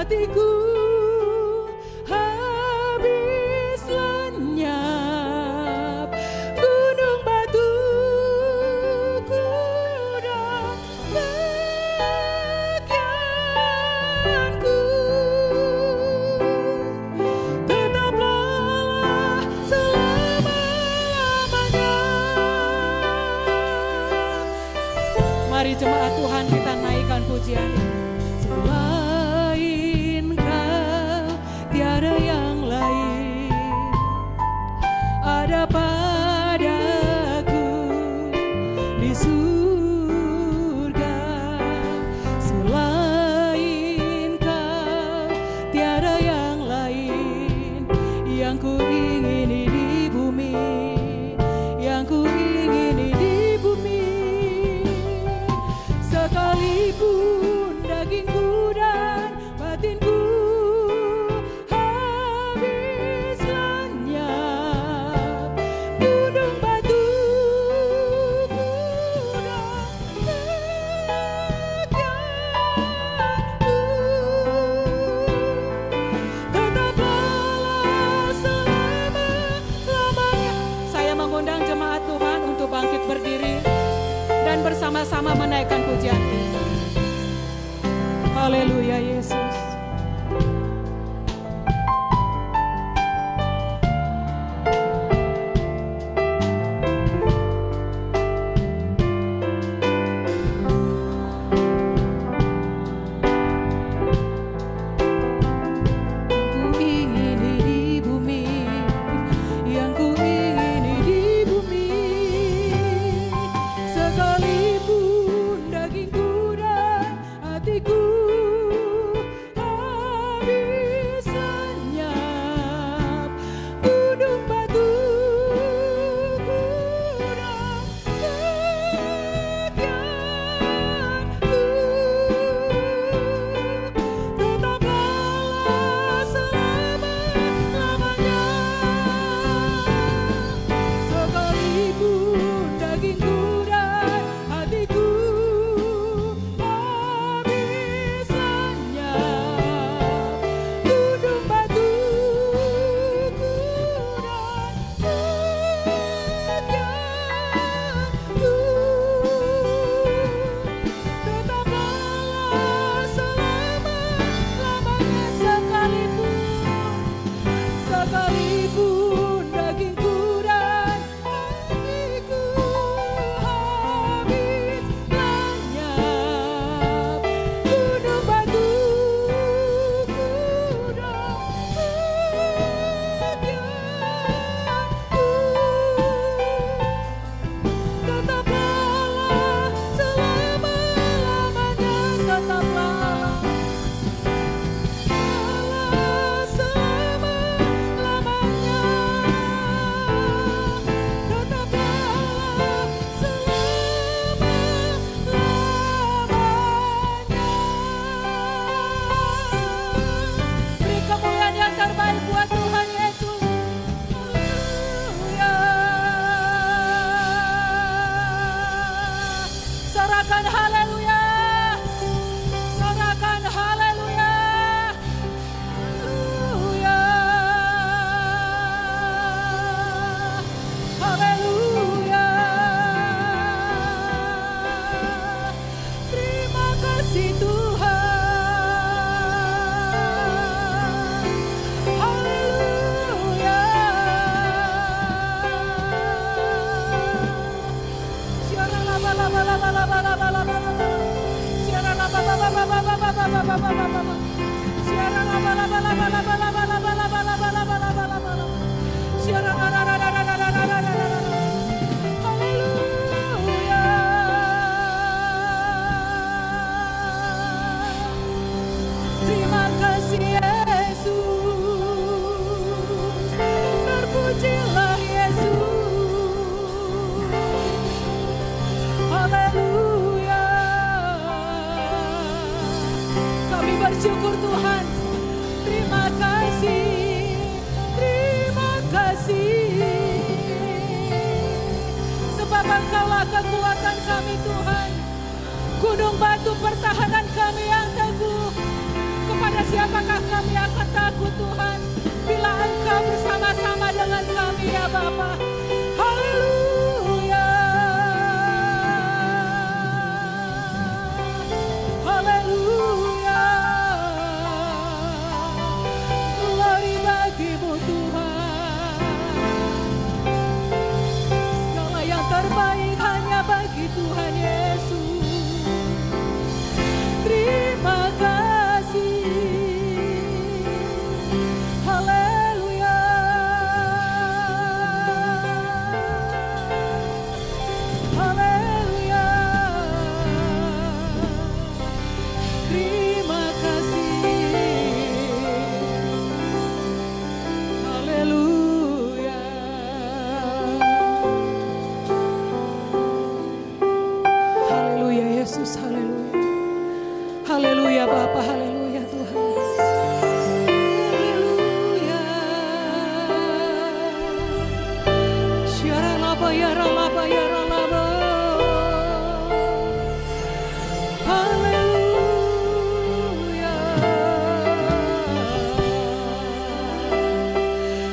hatiku habis lenyap, gunung batuku dan bagianku, tetaplah selama-lamanya. Mari jemaat Tuhan kita naikkan pujian ini. Selain Kau tiada yang lain ada padaku di surga. Selain Kau tiada yang lain yang ku ingini di bumi, yang ku ingini di bumi. Sekalipun dagingku dan batinku habis lenyap, gunung batuku dan bagianku, tetaplah selama-lamanya. Saya mengundang jemaat Tuhan untuk bangkit berdiri dan bersama-sama menaikkan pujian. Haleluya Yesus. Bersyukur Tuhan, terima kasih, sebab Engkaulah kekuatan kami Tuhan, gunung batu pertahanan kami yang teguh. Kepada siapa aku Tuhan, bila Engkau bersama-sama dengan kami ya Bapa. Haleluya. Haleluya. Glory bagimu Tuhan. Segala yang terbaik hanya bagi Tuhan Yesus. Terima kasih. Haleluya. Haleluya. Terima kasih. Haleluya. Haleluya Yesus, haleluya. Haleluya Bapa, haleluya Tuhan. Haleluya. Syara laba yara laba yara laba. Haleluya.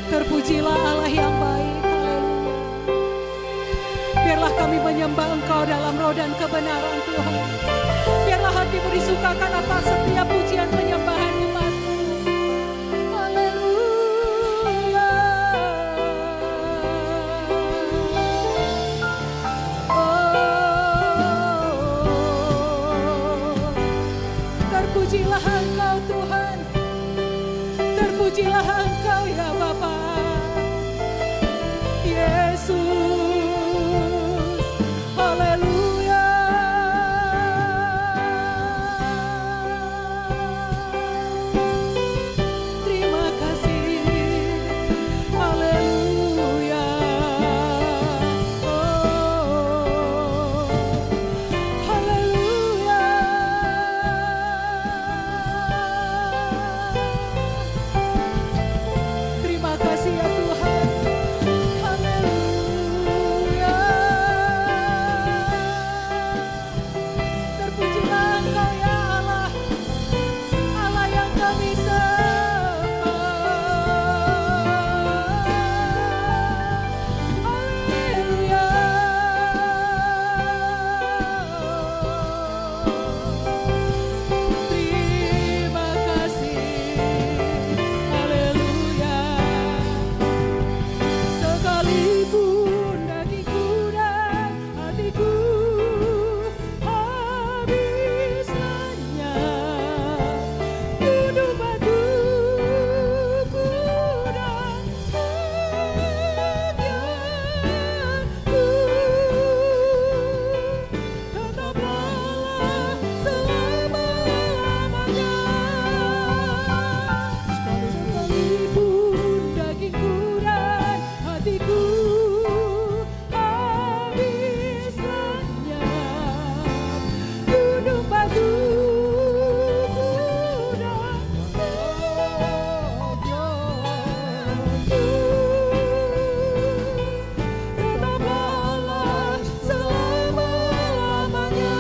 Terpujilah Allah yang baik. Haleluya. Biarlah kami menyembah Engkau dalam roh dan kebenaran Tuhan. Biarlah hatimu disukakan atas setiap pujian penyembahan umatmu. Haleluya. Terpujilah Engkau Tuhan. Terpujilah Engkau ya Bapa. Yesus. Haleluya. Terima kasih. Haleluya. Oh. Haleluya. Terima kasih ya Tuhan. Haleluya. Terpujilah Engkau ya Allah, Allah yang kami sembah. Haleluya. Terima kasih. Haleluya. Sekalipun dagingku dan hatiku habis lenyap, duduk batuku dan impianku, tetaplah selama-lamanya. Sekalipun dagingku dan hatiku habis lenyap, duduk batuku dan impianku, tetaplah selama-lamanya.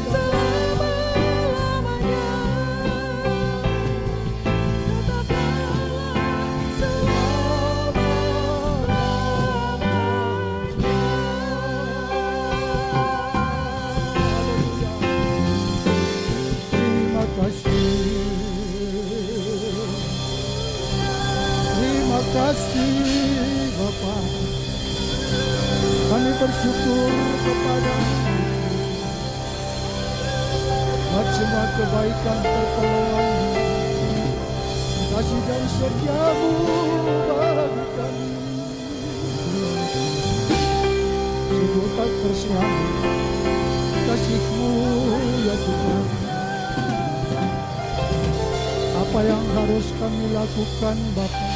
Selama-lamanya. Terima kasih. Terima kasih Bapa. Kami bersyukur kepada buat semua kebaikan pertolongan, kasih dan setiamu bagi kami. Sungguh tak terselami kasih-Mu ya Tuhan. Apa yang harus kami lakukan Bapa?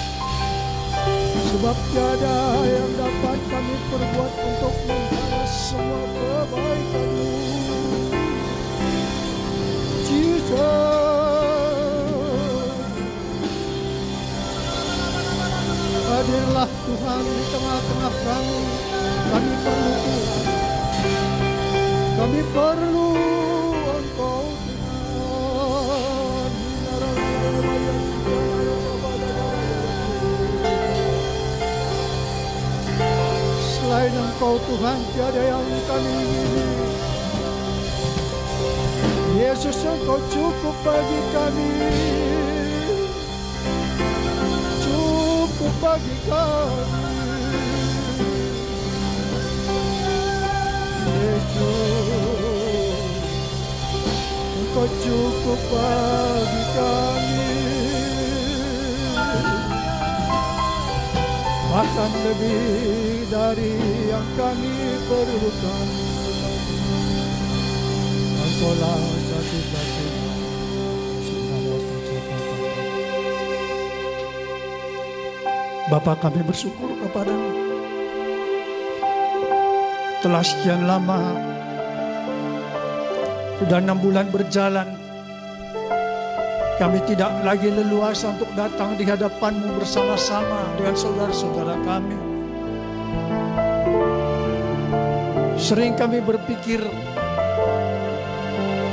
Sebab tiada yang dapat kami perbuat untuk membalas semua kebaikan-Mu. Jesus, hadirlah Tuhan di tengah-tengah kami. Kami perlu Tuhan. Kami perlu Engkau Tuhan. Engkau Tuhan tiada yang kami ingini. Yesus, Engkau cukup bagi kami, cukup bagi kami. Yesus, Engkau cukup bagi kami, bahkan lebih dari yang kami perlukan. Engkaulah satu-satunya. Bapa, kami bersyukur kepadamu. Telah sekian lama, sudah 6 bulan berjalan, kami tidak lagi leluasa untuk datang di hadapan-Mu bersama-sama dengan saudara-saudara kami. Sering kami berpikir,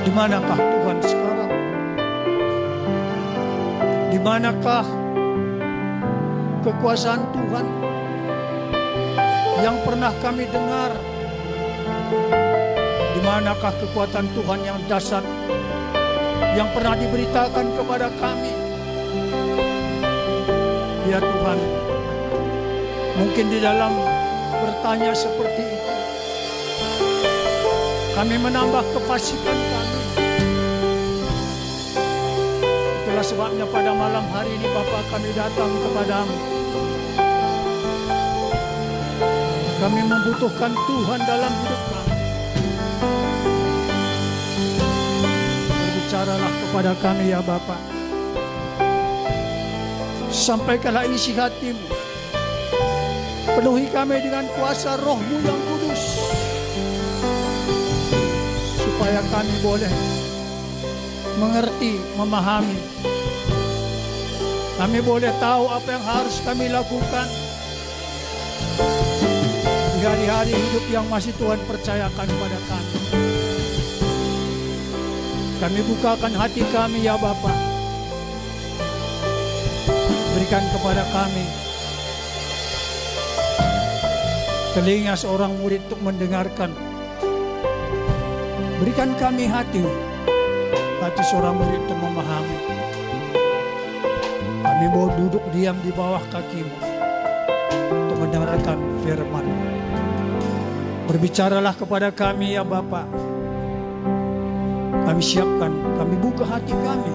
di manakah Tuhan sekarang? Di manakah kekuasaan Tuhan yang pernah kami dengar? Di manakah kekuatan Tuhan yang dahsyat yang pernah diberitakan kepada kami? Ya Tuhan, mungkin di dalam bertanya seperti itu, kami menambah kefasikan kami. Itulah sebabnya pada malam hari ini Bapa, kami datang kepadamu. Kami membutuhkan Tuhan dalam hidup kami. Berbicaralah kepada kami ya Bapa. Sampaikanlah isi hati-Mu. Penuhi kami dengan kuasa Roh-Mu yang kudus, supaya kami boleh mengerti, memahami. Kami boleh tahu apa yang harus kami lakukan di hari-hari hidup yang masih Tuhan percayakan kepada kami. Kami bukakan hati kami ya Bapa. Berikan kepada kami telinga seorang murid untuk mendengarkan. Berikan kami hati seorang murid untuk memahami. Kami mau duduk diam di bawah kaki-Mu untuk mendengarkan firman. Berbicaralah kepada kami ya Bapa. Kami siapkan, kami buka hati kami.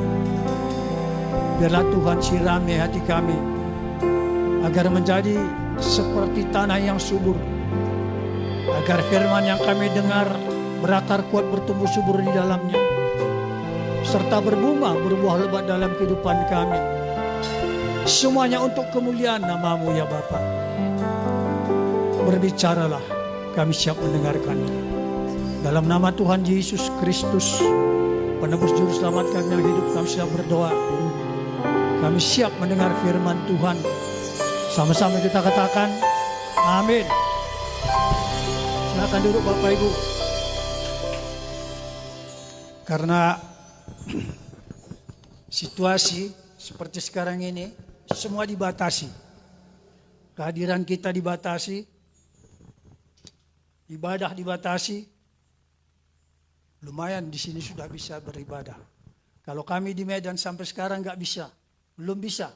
Biarlah Tuhan sirami hati kami, agar menjadi seperti tanah yang subur. Agar firman yang kami dengar berakar kuat, bertumbuh subur di dalamnya, serta berbunga, berbuah lebat dalam kehidupan kami. Semuanya untuk kemuliaan nama-Mu ya Bapa. Berbicaralah, kami siap mendengarkannya. Dalam nama Tuhan Yesus Kristus, penebus juru selamat kami yang hidup, kami siap berdoa. Kami siap mendengar firman Tuhan. Sama-sama kita katakan, amin. Silakan duduk Bapak Ibu. Karena situasi seperti sekarang ini, semua dibatasi. Kehadiran kita dibatasi, ibadah dibatasi. Lumayan di sini sudah bisa beribadah. Kalau kami di Medan sampai sekarang nggak bisa, belum bisa,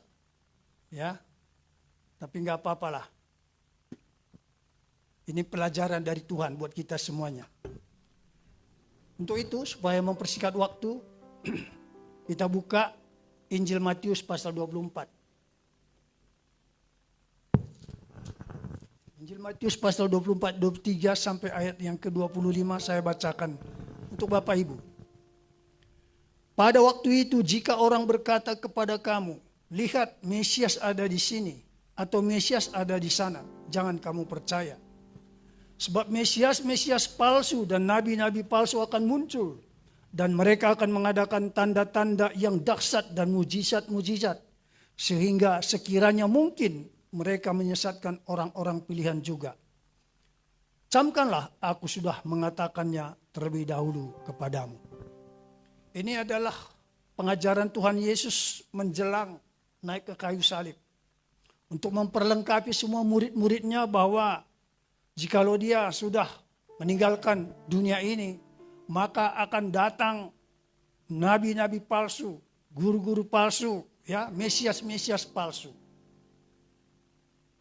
ya. Tapi nggak apa-apalah. Ini pelajaran dari Tuhan buat kita semuanya. Untuk itu, supaya mempersingkat waktu, kita buka Injil Matius pasal 24. Injil Matius pasal 24, 23 sampai ayat yang ke-25 saya bacakan untuk Bapak Ibu. Pada waktu itu jika orang berkata kepada kamu, lihat Mesias ada di sini, atau Mesias ada di sana, jangan kamu percaya. Sebab Mesias palsu dan nabi-nabi palsu akan muncul. Dan mereka akan mengadakan tanda-tanda yang dahsyat dan mujizat-mujizat. Sehingga sekiranya mungkin mereka menyesatkan orang-orang pilihan juga. Camkanlah, aku sudah mengatakannya terlebih dahulu kepadamu. Ini adalah pengajaran Tuhan Yesus menjelang naik ke kayu salib. Untuk memperlengkapi semua murid-muridnya bahwa Jikalau dia sudah meninggalkan dunia ini, maka akan datang nabi-nabi palsu, guru-guru palsu, ya, mesias-mesias palsu.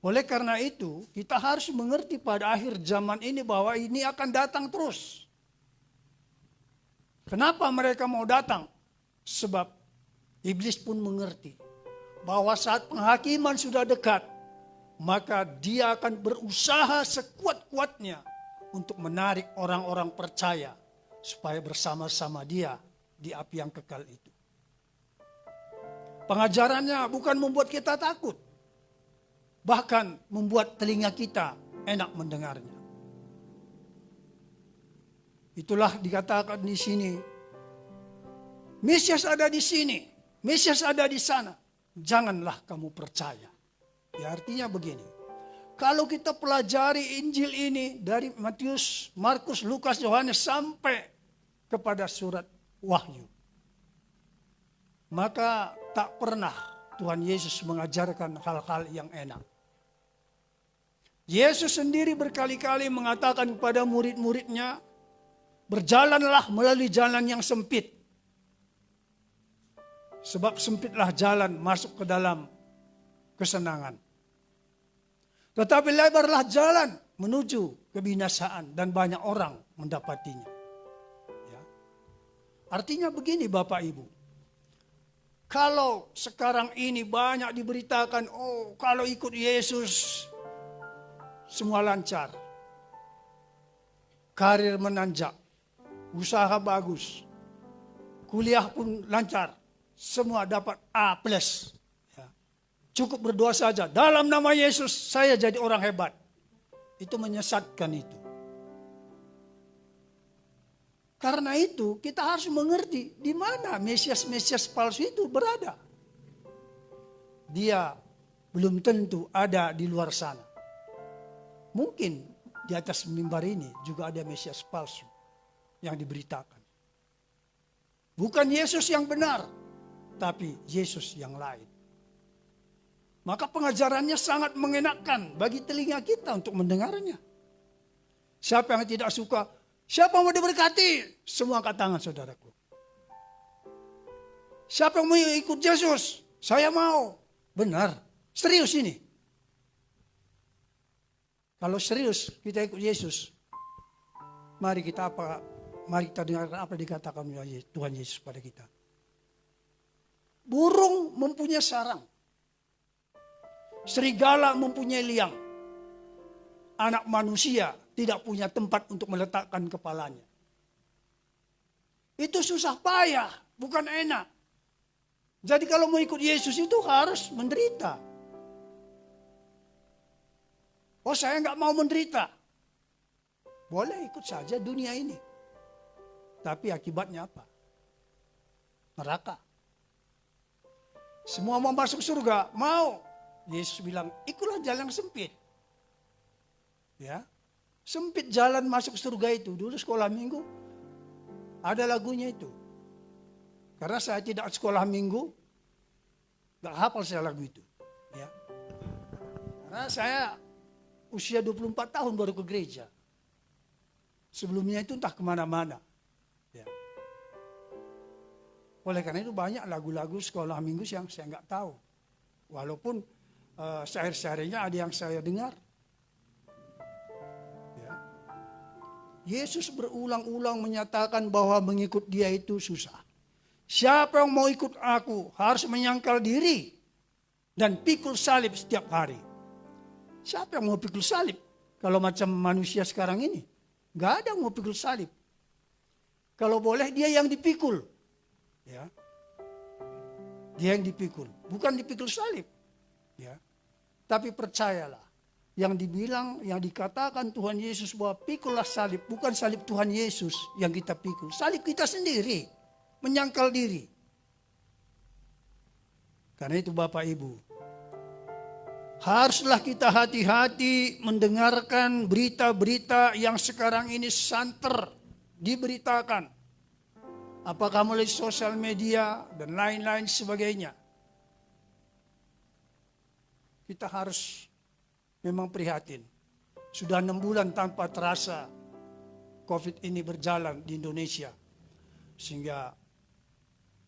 Oleh karena itu, kita harus mengerti pada akhir zaman ini bahwa ini akan datang terus. Kenapa mereka mau datang? Sebab iblis pun mengerti bahwa saat penghakiman sudah dekat, maka dia akan berusaha sekuat-kuatnya untuk menarik orang-orang percaya supaya bersama-sama dia di api yang kekal itu. Pengajarannya bukan membuat kita takut, bahkan membuat telinga kita enak mendengarnya. Itulah dikatakan di sini, Mesias ada di sini, Mesias ada di sana, janganlah kamu percaya. Ya, artinya begini, kalau kita pelajari Injil ini dari Matius, Markus, Lukas, Yohanes sampai kepada surat Wahyu, maka tak pernah Tuhan Yesus mengajarkan hal-hal yang enak. Yesus sendiri berkali-kali mengatakan kepada murid-muridnya, berjalanlah melalui jalan yang sempit. Sebab sempitlah jalan masuk ke dalam kesenangan. Tetapi lebarlah jalan menuju kebinasaan dan banyak orang mendapatinya. Ya. Artinya begini Bapak Ibu. Kalau sekarang ini banyak diberitakan, oh kalau ikut Yesus semua lancar. Karir menanjak, usaha bagus, kuliah pun lancar, semua dapat A+. Cukup berdoa saja, dalam nama Yesus saya jadi orang hebat. Itu menyesatkan itu. Karena itu kita harus mengerti di mana Mesias-Mesias palsu itu berada. Dia belum tentu ada di luar sana. Mungkin di atas mimbar ini juga ada Mesias palsu yang diberitakan. Bukan Yesus yang benar, tapi Yesus yang lain. Maka pengajarannya sangat mengenakkan bagi telinga kita untuk mendengarnya. Siapa yang tidak suka, siapa yang mau diberkati? Semua angkat tangan saudaraku. Siapa yang mau ikut Yesus? Saya mau. Benar, serius ini. Kalau serius kita ikut Yesus, mari kita dengarkan apa dikatakan Tuhan Yesus pada kita. Burung mempunyai sarang. Serigala mempunyai liang. Anak manusia tidak punya tempat untuk meletakkan kepalanya. Itu susah payah, bukan enak. Jadi kalau mau ikut Yesus itu harus menderita. Oh saya nggak mau menderita. Boleh ikut saja dunia ini. Tapi akibatnya apa? Neraka. Semua mau masuk surga, mau. Yesus bilang, ikutlah jalan yang sempit. Ya, sempit jalan masuk surga itu. Dulu sekolah minggu, ada lagunya itu. Karena saya tidak sekolah minggu, gak hafal saya lagu itu. Ya. Karena saya usia 24 tahun baru ke gereja. Sebelumnya itu entah kemana-mana. Ya. Oleh karena itu banyak lagu-lagu sekolah minggu yang saya nggak tahu. Walaupun syair-syairnya ada yang saya dengar. Ya. Yesus berulang-ulang menyatakan bahwa mengikut dia itu susah. Siapa yang mau ikut aku harus menyangkal diri dan pikul salib setiap hari. Siapa yang mau pikul salib? Kalau macam manusia sekarang ini, gak ada yang mau pikul salib. Kalau boleh dia yang dipikul. Ya. Dia yang dipikul, bukan dipikul salib. Ya. Tapi percayalah, yang dikatakan Tuhan Yesus bahwa pikullah salib, bukan salib Tuhan Yesus yang kita pikul. Salib kita sendiri, menyangkal diri. Karena itu Bapak Ibu, haruslah kita hati-hati mendengarkan berita-berita yang sekarang ini santer diberitakan. Apakah melalui sosial media dan lain-lain sebagainya. Kita harus memang prihatin. Sudah 6 bulan tanpa terasa COVID ini berjalan di Indonesia. Sehingga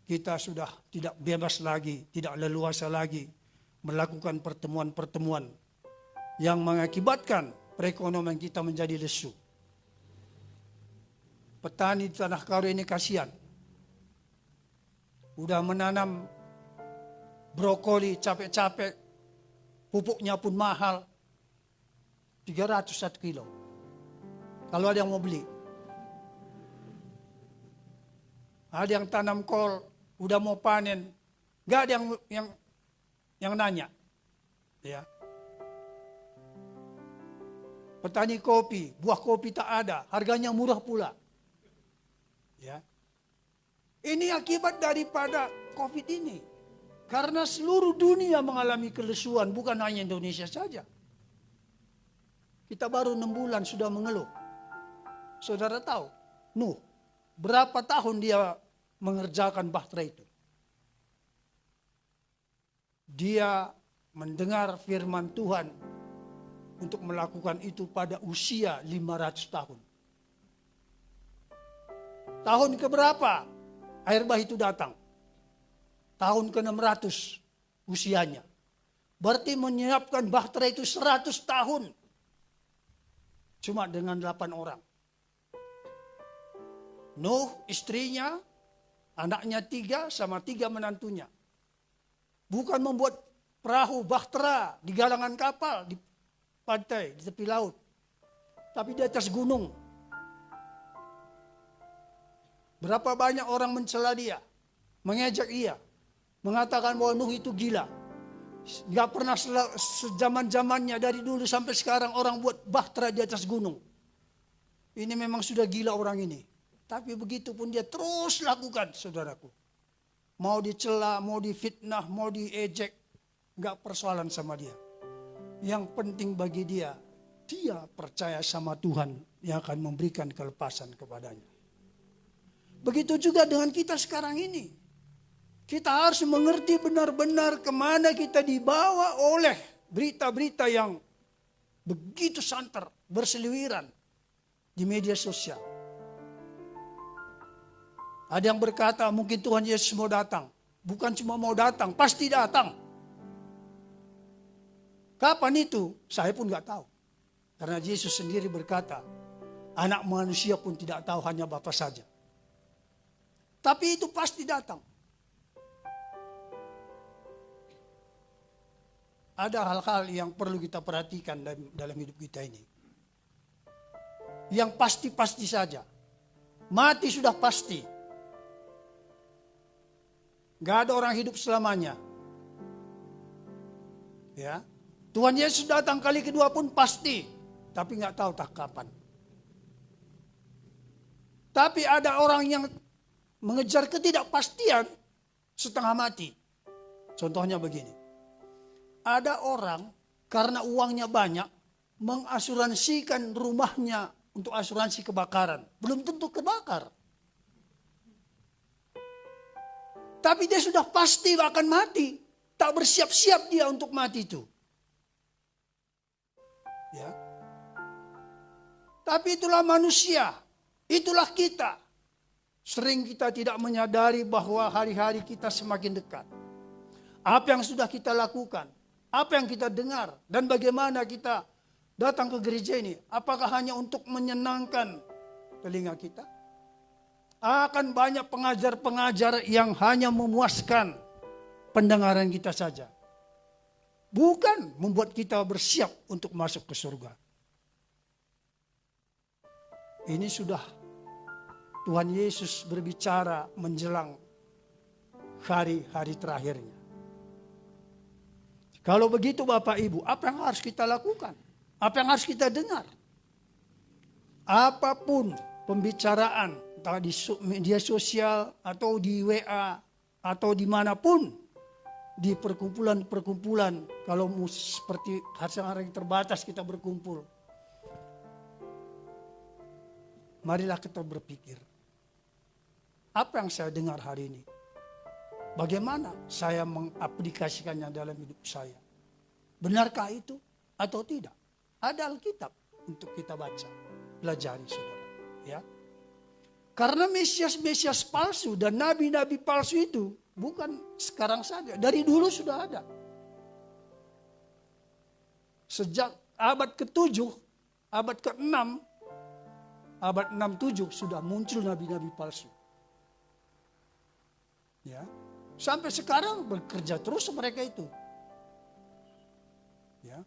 kita sudah tidak bebas lagi, tidak leluasa lagi melakukan pertemuan-pertemuan yang mengakibatkan perekonomian kita menjadi lesu. Petani di Tanah Karo ini kasihan. Udah menanam brokoli capek-capek, pupuknya pun mahal, 300 1 kilo. Kalau ada yang mau beli. Ada yang tanam kol, udah mau panen, nggak ada yang nanya. Ya. Petani kopi, buah kopi tak ada, harganya murah pula. Ya. Ini akibat daripada COVID ini. Karena seluruh dunia mengalami kelesuan, bukan hanya Indonesia saja. Kita baru 6 bulan sudah mengeluh. Saudara tahu, Nuh, berapa tahun dia mengerjakan bahtera itu? Dia mendengar firman Tuhan untuk melakukan itu pada usia 500 tahun. Tahun keberapa air bah itu datang? Tahun ke-600 usianya. Berarti menyiapkan bahtera itu 100 tahun. Cuma dengan 8 orang. Nuh, istrinya, anaknya 3 sama 3 menantunya. Bukan membuat perahu bahtera di galangan kapal, di pantai, di tepi laut. Tapi di atas gunung. Berapa banyak orang mencela dia, mengejek ia, mengatakan bahwa Nuh itu gila. Gak pernah sejaman-zamannya dari dulu sampai sekarang orang buat bahtera di atas gunung. Ini memang sudah gila orang ini. Tapi begitu pun dia terus lakukan, saudaraku. Mau dicela, mau difitnah, mau diejek, gak persoalan sama dia. Yang penting bagi dia, dia percaya sama Tuhan yang akan memberikan kelepasan kepadanya. Begitu juga dengan kita sekarang ini. Kita harus mengerti benar-benar kemana kita dibawa oleh berita-berita yang begitu santer, berseliweran di media sosial. Ada yang berkata mungkin Tuhan Yesus mau datang. Bukan cuma mau datang, pasti datang. Kapan itu? Saya pun gak tahu. Karena Yesus sendiri berkata, anak manusia pun tidak tahu, hanya Bapa saja. Tapi itu pasti datang. Ada hal-hal yang perlu kita perhatikan dalam hidup kita ini. Yang pasti-pasti saja. Mati sudah pasti. Gak ada orang hidup selamanya. Ya, Tuhan Yesus datang kali kedua pun pasti. Tapi gak tahu tak kapan. Tapi ada orang yang mengejar ketidakpastian setengah mati. Contohnya begini. Ada orang karena uangnya banyak mengasuransikan rumahnya untuk asuransi kebakaran. Belum tentu kebakar. Tapi dia sudah pasti akan mati. Tak bersiap-siap dia untuk mati itu. Ya. Tapi itulah manusia. Itulah kita. Sering kita tidak menyadari bahwa hari-hari kita semakin dekat. Apa yang sudah kita lakukan, apa yang kita dengar, dan bagaimana kita datang ke gereja ini. Apakah hanya untuk menyenangkan telinga kita? Akan banyak pengajar-pengajar yang hanya memuaskan pendengaran kita saja. Bukan membuat kita bersiap untuk masuk ke surga. Ini sudah Tuhan Yesus berbicara menjelang hari-hari terakhirnya. Kalau begitu Bapak Ibu, apa yang harus kita lakukan? Apa yang harus kita dengar? Apapun pembicaraan, entah di media sosial atau di WA atau dimanapun, di perkumpulan-perkumpulan, kalau seperti hari terbatas kita berkumpul. Marilah kita berpikir. Apa yang saya dengar hari ini? Bagaimana saya mengaplikasikannya dalam hidup saya? Benarkah itu atau tidak? Ada Alkitab. untuk kita baca, pelajari saudara. Ya. Karena Mesias-Mesias palsu dan nabi-nabi palsu itu bukan sekarang saja, dari dulu sudah ada. Sejak abad ke-7, abad ke-6, abad 6-7 sudah muncul nabi-nabi palsu. Ya. Sampai sekarang bekerja terus mereka itu. Ya.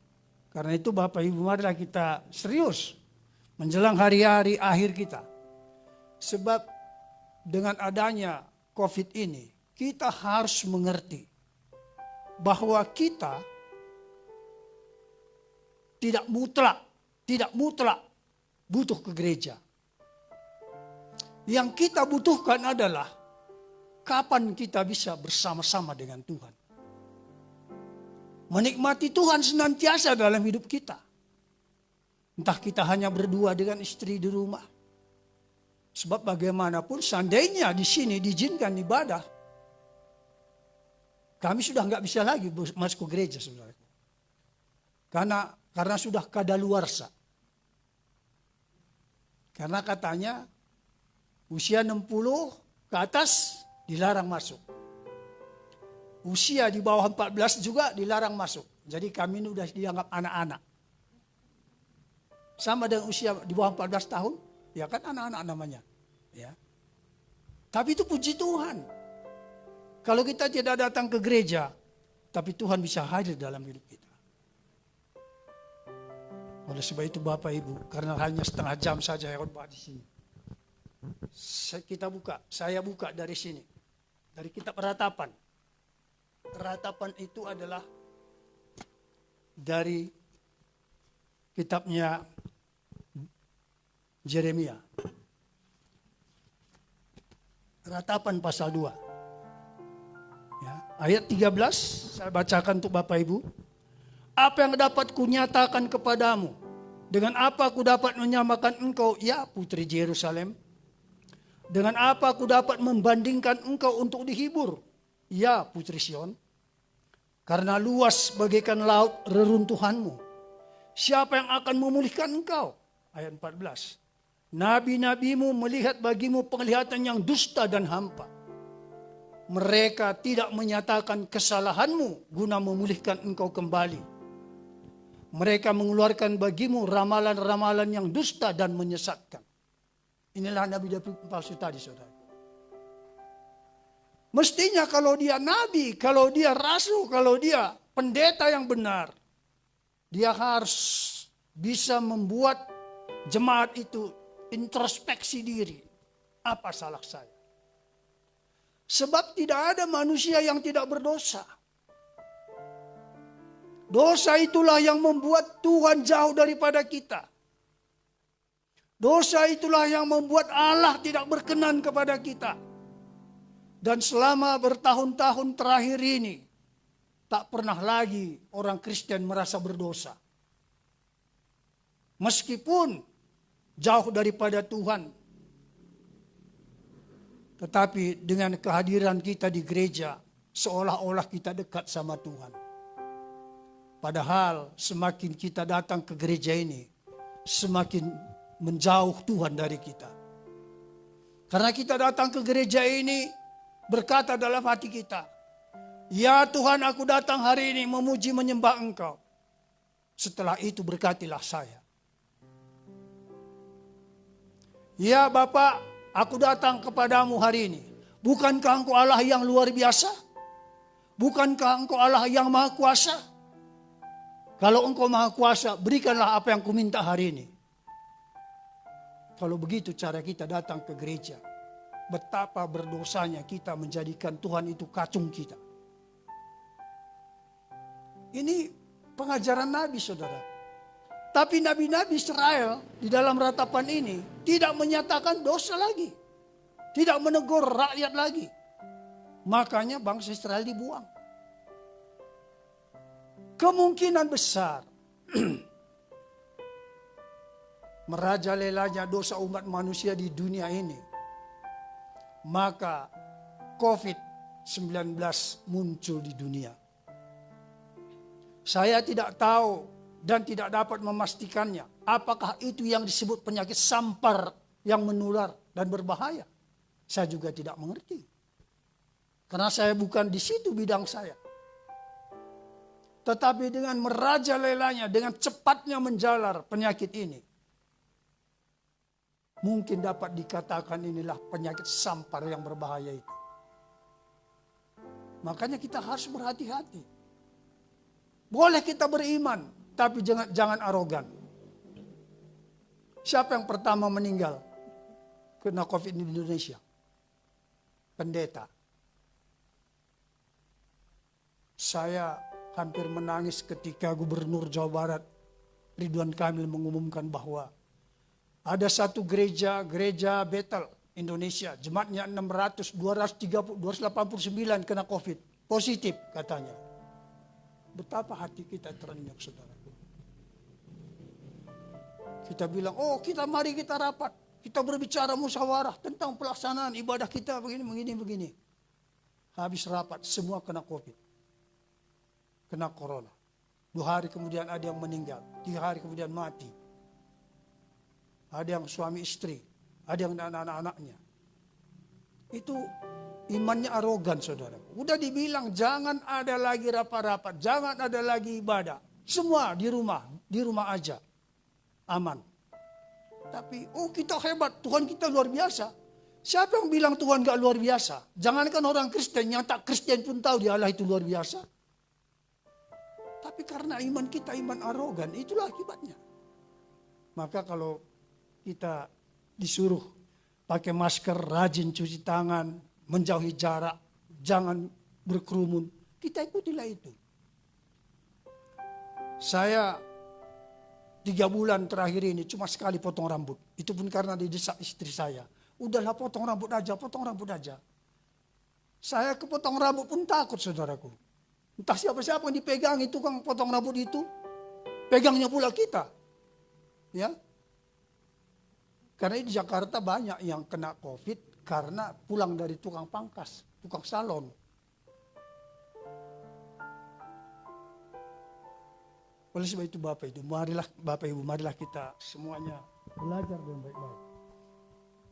Karena itu Bapak Ibu, marilah kita serius menjelang hari-hari akhir kita. Sebab dengan adanya COVID ini, kita harus mengerti bahwa kita tidak mutlak butuh ke gereja. Yang kita butuhkan adalah kapan kita bisa bersama-sama dengan Tuhan. Menikmati Tuhan senantiasa dalam hidup kita. Entah kita hanya berdua dengan istri di rumah. Sebab bagaimanapun seandainya di sini diizinkan ibadah, kami sudah nggak bisa lagi masuk ke gereja, saudara. Karena sudah kadaluarsa. Karena katanya usia 60 ke atas dilarang masuk. Usia di bawah 14 juga dilarang masuk. Jadi kami ini sudah dianggap anak-anak. Sama dengan usia di bawah 14 tahun, ya kan anak-anak namanya. Ya. Tapi itu puji Tuhan. Kalau kita tidak datang ke gereja, tapi Tuhan bisa hadir dalam hidup kita. Oleh sebab itu Bapak Ibu, karena hanya setengah jam saja yang khotbah di sini. Saya buka dari sini. Dari kitab Ratapan. Ratapan itu adalah dari kitabnya Yeremia. Ratapan pasal 2. Ya, ayat 13 saya bacakan untuk Bapak Ibu. Apa yang dapat kunyatakan kepadamu? Dengan apa aku dapat menyamakan engkau, ya putri Yerusalem? Dengan apa aku dapat membandingkan engkau untuk dihibur, ya putri Sion? Karena luas bagaikan laut reruntuhanmu. Siapa yang akan memulihkan engkau? Ayat 14. Nabi-nabimu melihat bagimu penglihatan yang dusta dan hampa. Mereka tidak menyatakan kesalahanmu guna memulihkan engkau kembali. Mereka mengeluarkan bagimu ramalan-ramalan yang dusta dan menyesatkan. Inilah nabi-nabi palsu tadi, saudara. Mestinya kalau dia nabi, kalau dia rasul, kalau dia pendeta yang benar, dia harus bisa membuat jemaat itu introspeksi diri. Apa salah saya? Sebab tidak ada manusia yang tidak berdosa. Dosa itulah yang membuat Tuhan jauh daripada kita. Dosa itulah yang membuat Allah tidak berkenan kepada kita. Dan selama bertahun-tahun terakhir ini, tak pernah lagi orang Kristen merasa berdosa. Meskipun jauh daripada Tuhan. Tetapi dengan kehadiran kita di gereja, seolah-olah kita dekat sama Tuhan. Padahal semakin kita datang ke gereja ini, semakin menjauh Tuhan dari kita. Karena kita datang ke gereja ini, berkata dalam hati kita, ya Tuhan, aku datang hari ini memuji menyembah Engkau. Setelah itu berkatilah saya. Ya Bapa, aku datang kepadamu hari ini. Bukankah Engkau Allah yang luar biasa? Bukankah Engkau Allah yang maha kuasa? Kalau Engkau maha kuasa, berikanlah apa yang kuminta hari ini. Kalau begitu cara kita datang ke gereja, betapa berdosanya kita menjadikan Tuhan itu kacung kita. Ini pengajaran Nabi, saudara. Tapi nabi-nabi Israel di dalam ratapan ini tidak menyatakan dosa lagi. Tidak menegur rakyat lagi. Makanya bangsa Israel dibuang. Kemungkinan besar merajalelanya dosa umat manusia di dunia ini. Maka COVID-19 muncul di dunia. Saya tidak tahu dan tidak dapat memastikannya Apakah itu yang disebut penyakit sampar yang menular dan berbahaya? Saya juga tidak mengerti. Karena saya bukan di situ bidang saya. Tetapi dengan merajalelanya, dengan cepatnya menjalar penyakit ini, mungkin dapat dikatakan inilah penyakit sampar yang berbahaya itu. Makanya kita harus berhati-hati. Boleh kita beriman, tapi jangan arogan. Siapa yang pertama meninggal kena COVID di Indonesia? Pendeta. Saya hampir menangis ketika Gubernur Jawa Barat Ridwan Kamil mengumumkan bahwa ada satu gereja Bethel Indonesia, jemaatnya 289 kena COVID, positif katanya. Betapa hati kita terenyuh, saudaraku. Kita bilang, mari kita rapat, kita berbicara musyawarah tentang pelaksanaan ibadah kita begini. Habis rapat, semua kena COVID. Kena corona. 2 hari kemudian ada yang meninggal. 3 hari kemudian mati. Ada yang suami istri. Ada yang anak-anaknya. Itu imannya arogan, saudara. Udah dibilang jangan ada lagi rapat-rapat. Jangan ada lagi ibadah. Semua di rumah aja. Aman. Tapi kita hebat. Tuhan kita luar biasa. Siapa yang bilang Tuhan gak luar biasa? Jangankan orang Kristen. Yang tak Kristen pun tahu dia Allah itu luar biasa. Tapi karena iman kita iman arogan, itulah akibatnya. Maka kalau kita disuruh pakai masker, rajin cuci tangan, menjauhi jarak, jangan berkerumun, kita ikutilah itu. Saya 3 bulan terakhir ini cuma sekali potong rambut. Itu pun karena didesak istri saya. Udahlah potong rambut aja. Saya kepotong rambut pun takut, saudaraku. Entah siapa-siapa yang dipegang itu tukang potong rambut itu. Pegangnya pula kita. Ya. Karena di Jakarta banyak yang kena COVID karena pulang dari tukang pangkas, tukang salon. Oleh sebab itu Bapak Ibu, marilah kita semuanya belajar dengan baik-baik.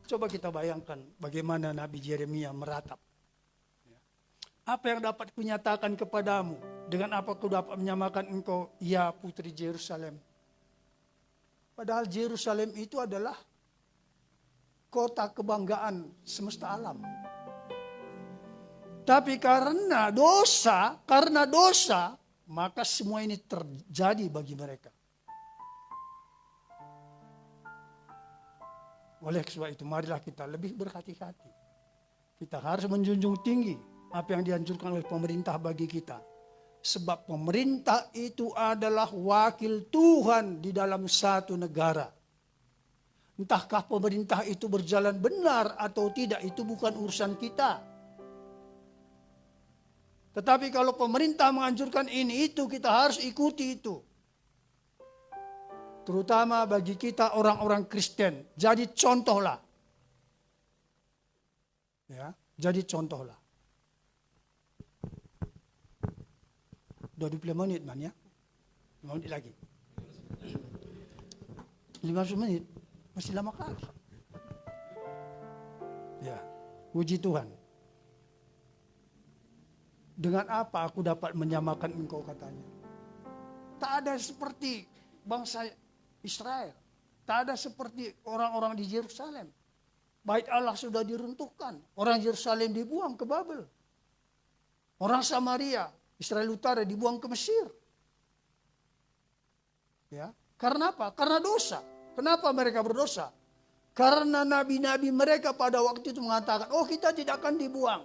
Coba kita bayangkan bagaimana Nabi Yeremia meratap. Apa yang dapat kunyatakan kepadamu? Dengan apa ku dapat menyamakan engkau, ya putri Yerusalem? Padahal Yerusalem itu adalah kota kebanggaan semesta alam. Tapi karena dosa, maka semua ini terjadi bagi mereka. Oleh sebab itu, marilah kita lebih berhati-hati. Kita harus menjunjung tinggi apa yang dianjurkan oleh pemerintah bagi kita. Sebab pemerintah itu adalah wakil Tuhan di dalam satu negara. Entahkah pemerintah itu berjalan benar atau tidak, itu bukan urusan kita. Tetapi kalau pemerintah menganjurkan ini itu, kita harus ikuti itu. Terutama bagi kita orang-orang Kristen. Jadi contohlah. Ya, jadi contohlah. 20 menit man ya. 5 menit lagi. 15 menit. Masih lama kali. Ya, puji Tuhan. Dengan apa aku dapat menyamakan engkau, katanya. Tak ada seperti bangsa Israel. Tak ada seperti orang-orang di Yerusalem. Bait Allah sudah diruntuhkan. Orang Yerusalem dibuang ke Babel. Orang Samaria, Israel Utara dibuang ke Mesir. Ya, karena apa? Karena dosa. Kenapa mereka berdosa? Karena nabi-nabi mereka pada waktu itu mengatakan, kita tidak akan dibuang.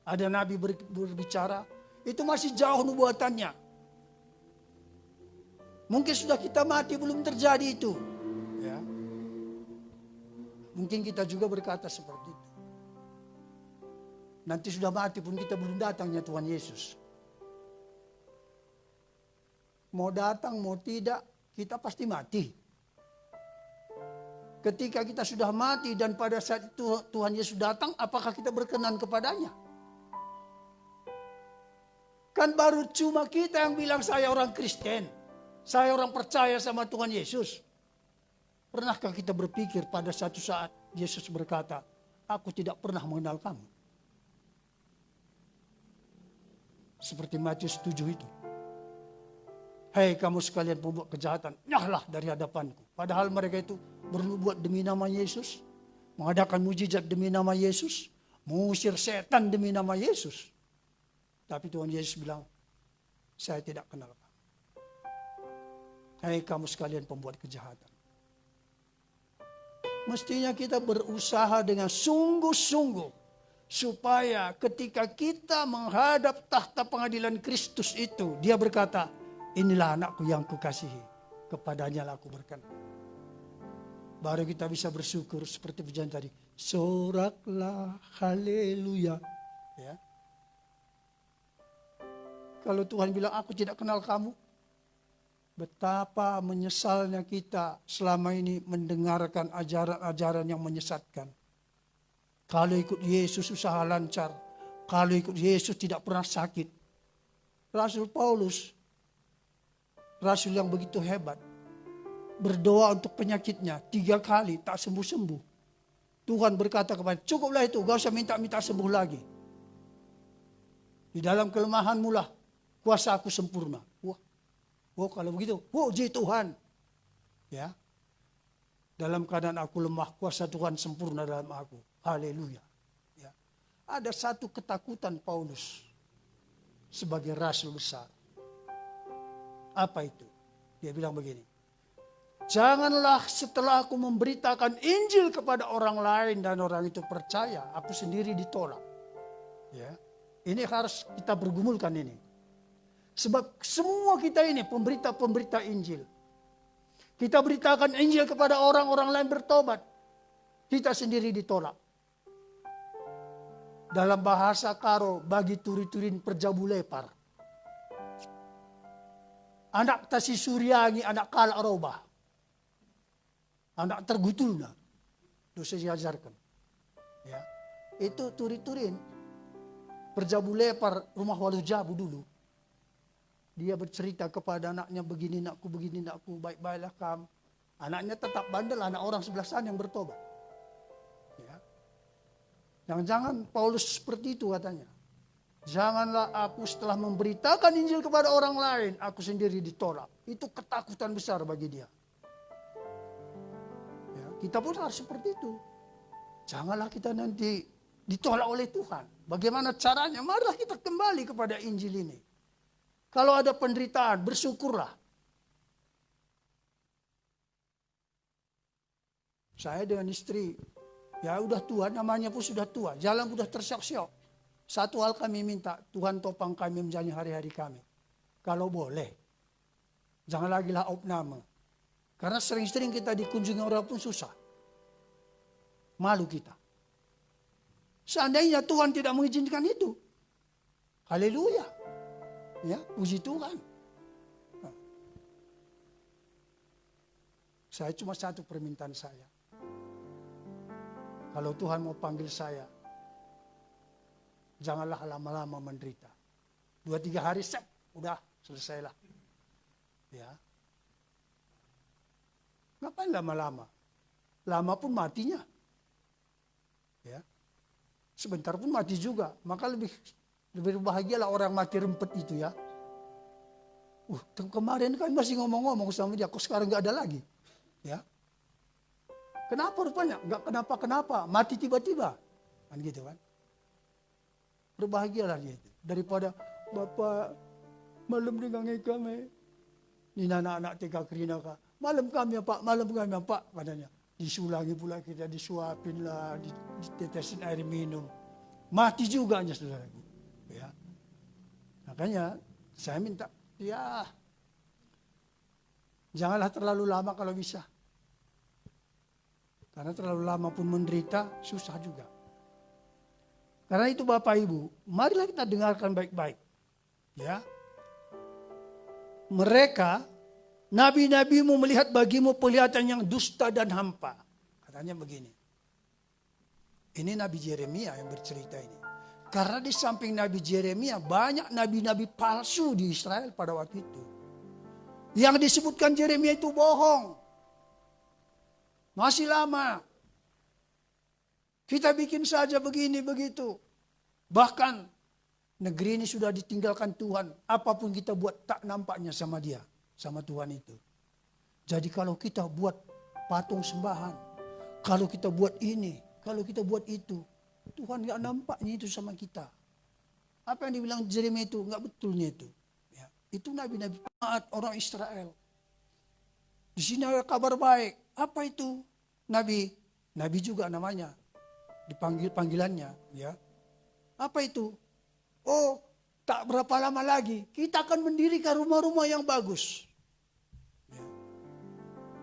Ada nabi berbicara, itu masih jauh nubuatannya. Mungkin sudah kita mati belum terjadi itu. Ya. Mungkin kita juga berkata seperti itu. Nanti sudah mati pun kita belum datangnya Tuhan Yesus. Mau datang, mau tidak, kita pasti mati. Ketika kita sudah mati dan pada saat itu Tuhan Yesus datang, apakah kita berkenan kepadanya? Kan baru cuma kita yang bilang saya orang Kristen. Saya orang percaya sama Tuhan Yesus. Pernahkah kita berpikir pada satu saat Yesus berkata, aku tidak pernah mengenal kamu. Seperti Matius 7 itu. Hei kamu sekalian pembuat kejahatan, nyahlah dari hadapanku. Padahal mereka itu berbuat demi nama Yesus. Mengadakan mujizat demi nama Yesus. Mengusir setan demi nama Yesus. Tapi Tuhan Yesus bilang, saya tidak kenal kamu. Hei kamu sekalian pembuat kejahatan. Mestinya kita berusaha dengan sungguh-sungguh. Supaya ketika kita menghadap tahta pengadilan Kristus itu. Dia berkata, inilah anakku yang kukasihi. Kepadanya lah aku berkenan. Baru kita bisa bersyukur seperti pujian tadi. Soraklah haleluya. Ya. Kalau Tuhan bilang aku tidak kenal kamu. Betapa menyesalnya kita selama ini mendengarkan ajaran-ajaran yang menyesatkan. Kalau ikut Yesus usaha lancar. Kalau ikut Yesus tidak pernah sakit. Rasul Paulus, rasul yang begitu hebat, berdoa untuk penyakitnya 3 kali tak sembuh-sembuh. Tuhan berkata kepada, cukuplah itu, gak usah minta-minta sembuh lagi. Di dalam kelemahanmu lah kuasa aku sempurna. Wah, kalau begitu, puji Tuhan. Ya. Dalam keadaan aku lemah, kuasa Tuhan sempurna dalam aku. Haleluya. Ya. Ada satu ketakutan Paulus sebagai rasul besar. Apa itu? Dia bilang begini. Janganlah setelah aku memberitakan Injil kepada orang lain dan orang itu percaya, aku sendiri ditolak. Ya. Ini harus kita bergumulkan ini. Sebab semua kita ini pemberita-pemberita Injil. Kita beritakan Injil kepada orang-orang lain bertobat. Kita sendiri ditolak. Dalam bahasa Karo, bagi turi-turin perjabu lepar. Anak tasi suryangi, anak kala arobah. Anak tergutulna. Dosa diajarkan. Ya. Itu turi-turin. Perjabu lepar rumah walu jabu dulu. Dia bercerita kepada anaknya, begini nakku, baik-baiklah kamu. Anaknya tetap bandel, anak orang sebelah sana yang bertobat. Ya. Jangan-jangan Paulus seperti itu katanya. Janganlah aku setelah memberitakan Injil kepada orang lain, aku sendiri ditolak. Itu ketakutan besar bagi dia. Ya, kita pun harus seperti itu. Janganlah kita nanti ditolak oleh Tuhan. Bagaimana caranya? Marilah kita kembali kepada Injil ini. Kalau ada penderitaan, bersyukurlah. Saya dengan istri, ya udah tua, namanya pun sudah tua, jalan sudah tersyok-syok. Satu hal kami minta, Tuhan topang kami menjalani hari-hari kami. Kalau boleh, jangan lagi laop nama. Karena sering-sering kita dikunjungi orang pun susah. Malu kita. Seandainya Tuhan tidak mengizinkan itu. Haleluya. Ya, puji Tuhan. Saya cuma satu permintaan saya. Kalau Tuhan mau panggil saya, janganlah lama-lama menderita. 2-3 hari, udah selesailah. Ya. Ngapain lama-lama? Lama pun matinya. Ya. Sebentar pun mati juga. Maka lebih bahagialah orang mati rempet itu ya. Kemarin kan masih ngomong-ngomong sama dia, kok sekarang gak ada lagi. Ya. Kenapa rupanya? Gak kenapa-kenapa, mati tiba-tiba. Kan gitu kan. Berbahagialah dia itu. Daripada Bapak malam dengan kami. Ini anak-anak tiga kerina kah. Malam kami ya Pak, malam kami ya Pak. Katanya. Disulangi pula kita, disuapin lah, ditetesin air minum. Mati juga aja saudaraku. Ya. Makanya saya minta, ya janganlah terlalu lama kalau bisa. Karena terlalu lama pun menderita, susah juga. Karena itu Bapak Ibu, marilah kita dengarkan baik-baik. Ya. Mereka, nabi-nabimu melihat bagimu penglihatan yang dusta dan hampa. Katanya begini. Ini Nabi Yeremia yang bercerita ini. Karena di samping Nabi Yeremia banyak nabi-nabi palsu di Israel pada waktu itu. Yang disebutkan Yeremia itu bohong. Masih lama. Kita bikin saja begini begitu. Bahkan negeri ini sudah ditinggalkan Tuhan. Apapun kita buat tak nampaknya sama dia. Sama Tuhan itu. Jadi kalau kita buat patung sembahan. Kalau kita buat ini. Kalau kita buat itu. Tuhan gak nampaknya itu sama kita. Apa yang dibilang Yeremia itu gak betulnya itu. Ya, itu nabi-nabi orang Israel. Di sini ada kabar baik. Apa itu? Nabi. Nabi juga namanya. Dipanggil panggilannya. Ya. Apa itu? Oh, tak berapa lama lagi kita akan mendirikan rumah-rumah yang bagus. Ya.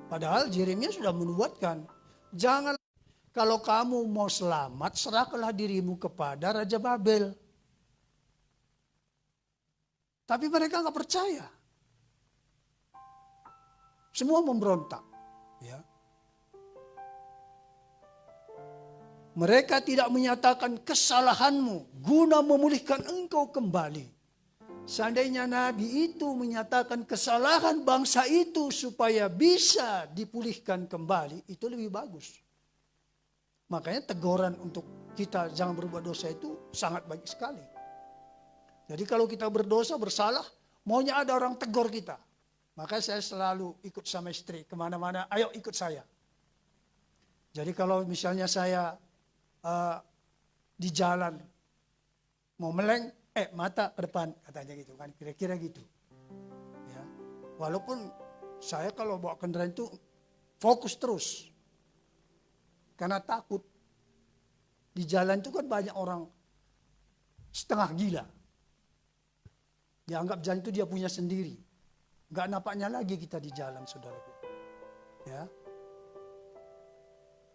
Padahal Yeremia sudah menubuatkan, jangan kalau kamu mau selamat, serahkanlah dirimu kepada Raja Babel. Tapi mereka nggak percaya. Semua memberontak. Ya. Mereka tidak menyatakan kesalahanmu guna memulihkan engkau kembali. Seandainya Nabi itu menyatakan kesalahan bangsa itu supaya bisa dipulihkan kembali, itu lebih bagus. Makanya teguran untuk kita jangan berbuat dosa itu sangat baik sekali. Jadi kalau kita berdosa, bersalah, maunya ada orang tegur kita. Makanya saya selalu ikut sama istri kemana-mana, ayo ikut saya. Jadi kalau misalnya saya di jalan mau meleng, mata ke depan katanya gitu kan, kira-kira gitu. Ya. Walaupun saya kalau bawa kendaraan itu fokus terus, karena takut di jalan itu kan banyak orang setengah gila, dianggap jalan itu dia punya sendiri, nggak nampaknya lagi kita di jalan, saudaraku. Ya.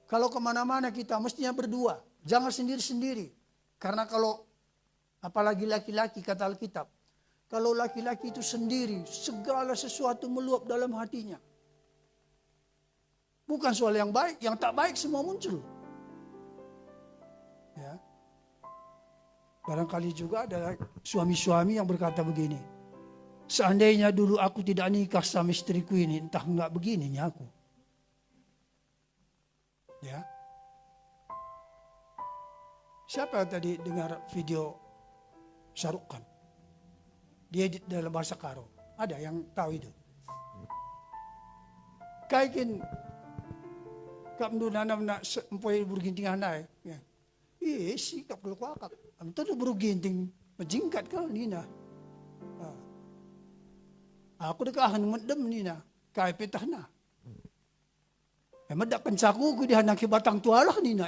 Kalau kemana-mana kita mestinya berdua, jangan sendiri-sendiri. Karena kalau, apalagi laki-laki kata Alkitab, kalau laki-laki itu sendiri, segala sesuatu meluap dalam hatinya. Bukan soal yang baik, yang tak baik semua muncul. Ya. Barangkali juga ada suami-suami yang berkata begini, seandainya dulu aku tidak nikah sama istriku ini, entah enggak begininya aku. Ya. Siapa yang tadi dengar video Shahrukh Khan? Dia dalam bahasa Karo. Ada yang tahu itu? Kaikin kam do nanam na empoy burginting hanay. Sikap kalau kuakak. Am todo burginting majingkat kal nina. Aku dekahan medem nina. Kai petah na. Madak pensaku ko di hanaki batang tualah nina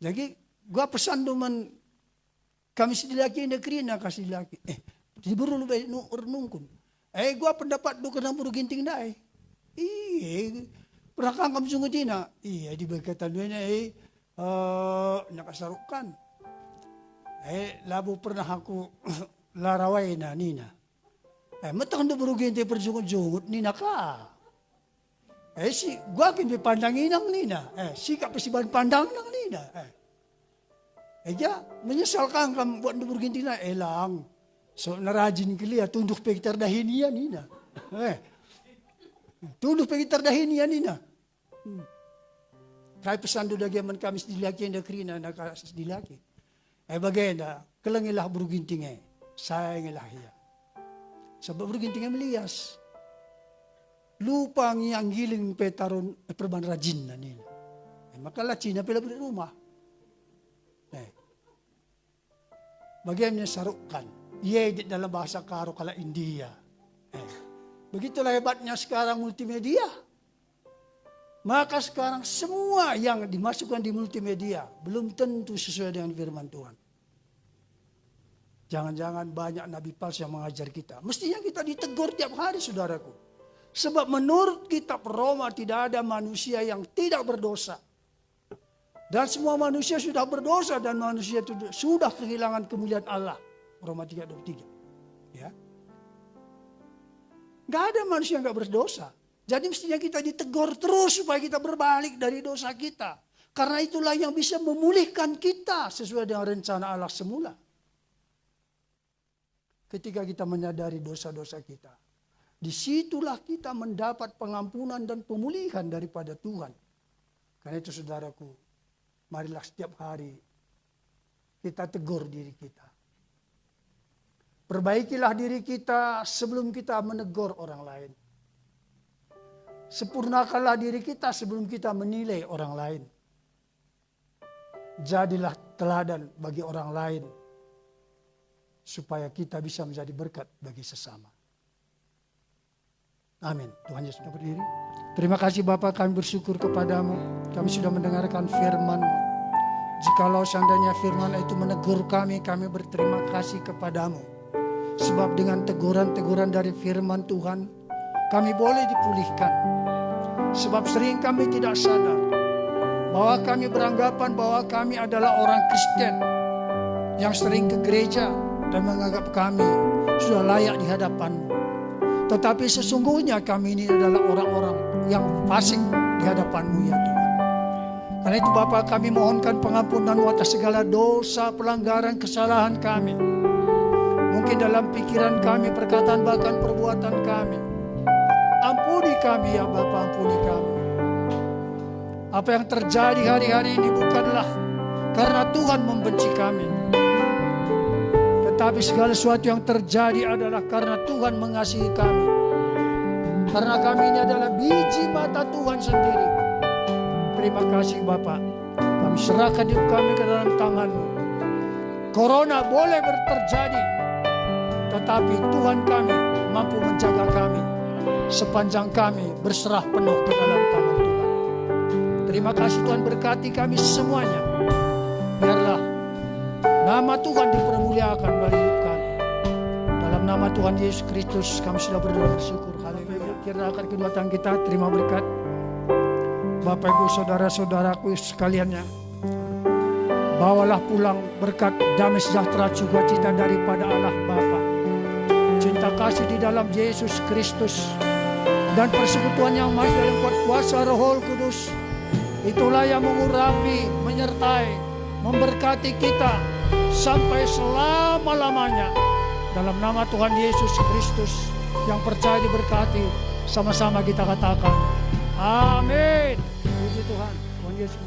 Jadi gua pesan duman kami sedilaki negeri na kasih laki. Di buru lu bay nungkun. Gua pendapat do kana buru ginting na pernah kang sungguh dina. Di bagatan na nakasarukan. Labo pernah aku laraway na nina. Matang do buru ginting perjungut-jungut nina ka. Gua kin pandangin ang nina. Sikap pasiban pandang ng nina. Menyesal kang kam buat do buru ginting na lang. So narajin kili tunduk pegitar dahin niya nina. Tunduk pegitar dahin niya nina. Kaya pesan do dagyaman kami sedilaki yang dekri na nakasedilaki. Bagay kelangilah buru ginting sayang hiya. Sebab buru ginting melias. Lupa ang giling petaron perban rajin na nila. Maka Cina pila beri rumah. Bagaimana Shahrukh Khan? Ia dalam bahasa Karo kala India. Begitulah hebatnya sekarang multimedia. Maka sekarang semua yang dimasukkan di multimedia belum tentu sesuai dengan firman Tuhan. Jangan-jangan banyak nabi palsu yang mengajar kita. Mestinya kita ditegur tiap hari, saudaraku. Sebab menurut kitab Roma tidak ada manusia yang tidak berdosa. Dan semua manusia sudah berdosa dan manusia itu sudah kehilangan kemuliaan Allah. Roma 3:23. Ya. Gak ada manusia yang gak berdosa. Jadi mestinya kita ditegur terus supaya kita berbalik dari dosa kita. Karena itulah yang bisa memulihkan kita sesuai dengan rencana Allah semula. ketika kita menyadari dosa-dosa kita. Disitulah kita mendapat pengampunan dan pemulihan daripada Tuhan. Karena itu saudaraku, marilah setiap hari kita tegur diri kita. Perbaikilah diri kita sebelum kita menegur orang lain. Sempurnakanlah diri kita sebelum kita menilai orang lain. Jadilah teladan bagi orang lain, supaya kita bisa menjadi berkat bagi sesama. Amin. Tuhan Yesus sudah berdiri. Terima kasih Bapa, kami bersyukur kepadamu. Kami sudah mendengarkan firman-Mu. Jikalau seandainya firman itu menegur kami berterima kasih kepadamu. Sebab dengan teguran-teguran dari firman Tuhan, kami boleh dipulihkan. Sebab sering kami tidak sadar bahwa kami beranggapan bahwa kami adalah orang Kristen yang sering ke gereja dan menganggap kami sudah layak di hadapan-Mu. Tetapi sesungguhnya kami ini adalah orang-orang yang fasik di hadapan-Mu ya Tuhan. Karena itu Bapa, kami mohonkan pengampunan atas segala dosa, pelanggaran, kesalahan kami. Mungkin dalam pikiran kami, perkataan, bahkan perbuatan kami. Ampuni kami ya Bapa, ampuni kami. Apa yang terjadi hari-hari ini bukanlah karena Tuhan membenci kami. Tetapi segala sesuatu yang terjadi adalah karena Tuhan mengasihi kami. Karena kami ini adalah biji mata Tuhan sendiri. Terima kasih Bapa. Kami serahkan hidup kami ke dalam tangan-Mu. Corona boleh terjadi, tetapi Tuhan kami mampu menjaga kami sepanjang kami berserah penuh ke dalam tangan Tuhan. Terima kasih Tuhan, berkati kami semuanya. Biarlah nama Tuhan dipermuliakan melalui hidup kami. Dalam nama Tuhan Yesus Kristus kami sudah berdoa bersyukur. Haleluya. Kiranya kedua tangan kita terima berkat. Bapak Ibu saudara-saudaraku sekaliannya, bawalah pulang berkat damai sejahtera sukacita daripada Allah Bapa, cinta kasih di dalam Yesus Kristus, dan persekutuan yang maha dalam kuat kuasa Roh Kudus. Itulah yang mengurapi, menyertai, memberkati kita sampai selama-lamanya. Dalam nama Tuhan Yesus Kristus yang percaya diberkati, sama-sama kita katakan amin. Puji Tuhan. Tuhan Yesus.